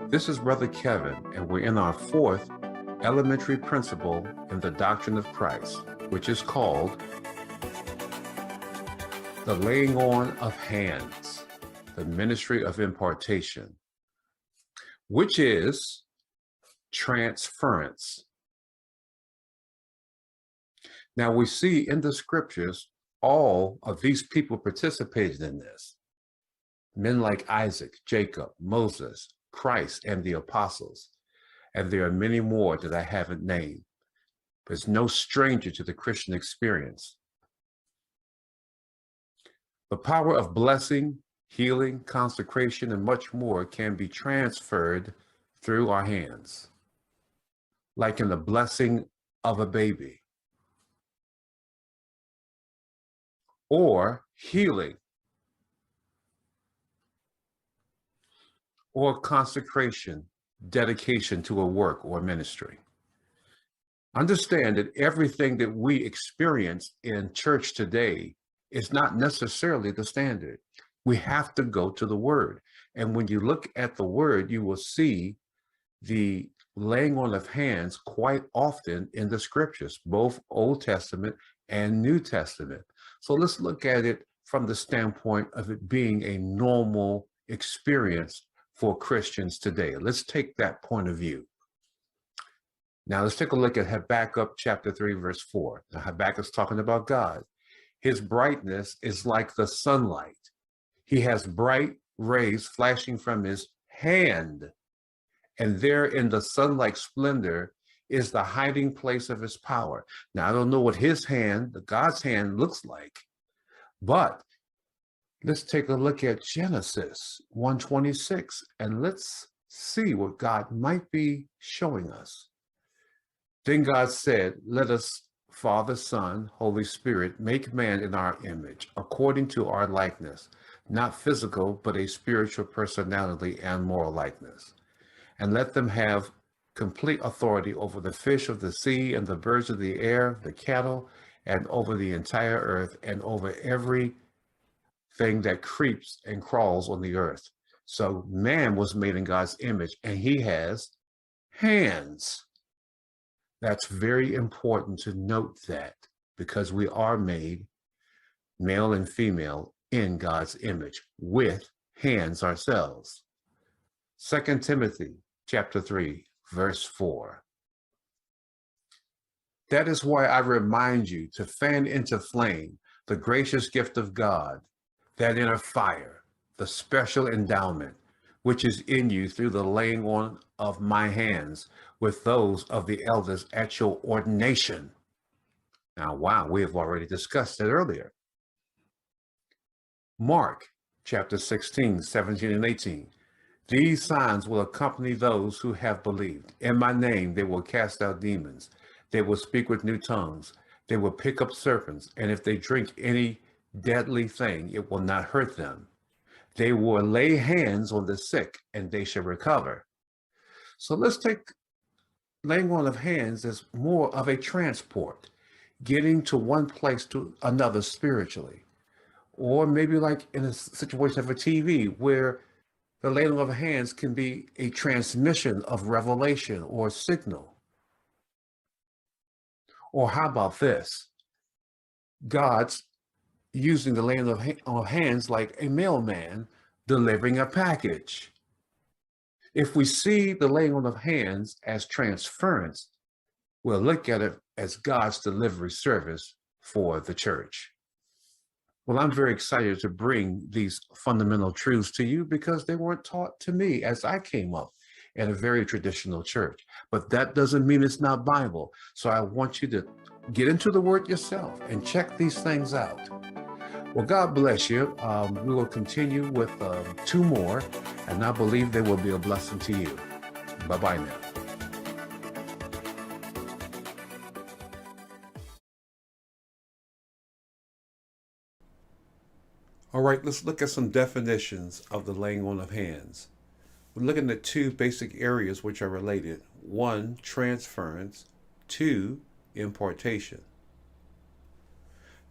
This is Brother Kevin, and we're in our fourth elementary principle in the doctrine of Christ, which is called the laying on of hands, the ministry of impartation, which is transference. Now we see in the scriptures, all of these people participated in this. Men like Isaac, Jacob, Moses, Christ, and the apostles. And there are many more that I haven't named. There's no stranger to the Christian experience. The power of blessing, healing, consecration, and much more can be transferred through our hands, like in the blessing of a baby, or healing, or consecration, dedication to a work or ministry. Understand that everything that we experience in church today is not necessarily the standard. We have to go to the Word. And when you look at the Word, you will see the laying on of hands quite often in the scriptures, both Old Testament and New Testament. So let's look at it from the standpoint of it being a normal experience for Christians today. Let's take that point of view. Now let's take a look at Habakkuk chapter 3, verse 4. Now Habakkuk's talking about God. His brightness is like the sunlight. He has bright rays flashing from his hand. And there in the sunlight splendor is the hiding place of his power. Now, I don't know what his hand, the God's hand, looks like, but let's take a look at Genesis 1:26, and let's see what God might be showing us. Then God said, let us, Father, Son, Holy Spirit, make man in our image, according to our likeness, not physical, but a spiritual personality and moral likeness. And let them have complete authority over the fish of the sea and the birds of the air, the cattle, and over the entire earth, and over everything that creeps and crawls on the earth. So man was made in God's image, and he has hands. That's very important to note that, because we are made male and female in God's image with hands ourselves. 2 Timothy chapter 3, verse 4. That is why I remind you to fan into flame the gracious gift of God, that inner fire, the special endowment, which is in you through the laying on of my hands with those of the elders at your ordination. Now, wow, we have already discussed it earlier. Mark chapter 16, 17, and 18. These signs will accompany those who have believed. In my name, they will cast out demons. They will speak with new tongues. They will pick up serpents. And if they drink any deadly thing, it will not hurt them. They will lay hands on the sick and they shall recover. So let's take laying on of hands as more of a transport, getting to one place to another spiritually. Or maybe like in a situation of a TV where the laying of hands can be a transmission of revelation or signal. Or how about this? God's using the laying of hands like a mailman delivering a package. If we see the laying on of hands as transference, we'll look at it as God's delivery service for the church. Well, I'm very excited to bring these fundamental truths to you because they weren't taught to me as I came up in a very traditional church. But that doesn't mean it's not Bible. So I want you to get into the Word yourself and check these things out. Well, God bless you. We will continue with 2 more, and I believe they will be a blessing to you. Bye-bye now. All right, let's look at some definitions of the laying on of hands. We're looking at 2 basic areas which are related. 1, transference. 2, impartation.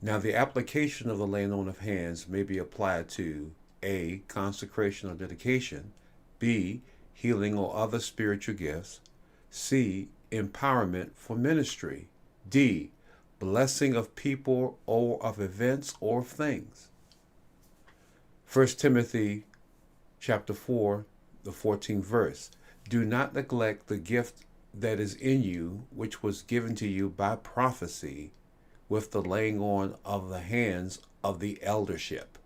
Now, the application of the laying on of hands may be applied to A, consecration or dedication, B, healing or other spiritual gifts. C, empowerment for ministry. D, blessing of people or of events or things. 1 Timothy chapter 4, the 14th verse. Do not neglect the gift that is in you, which was given to you by prophecy with the laying on of the hands of the eldership.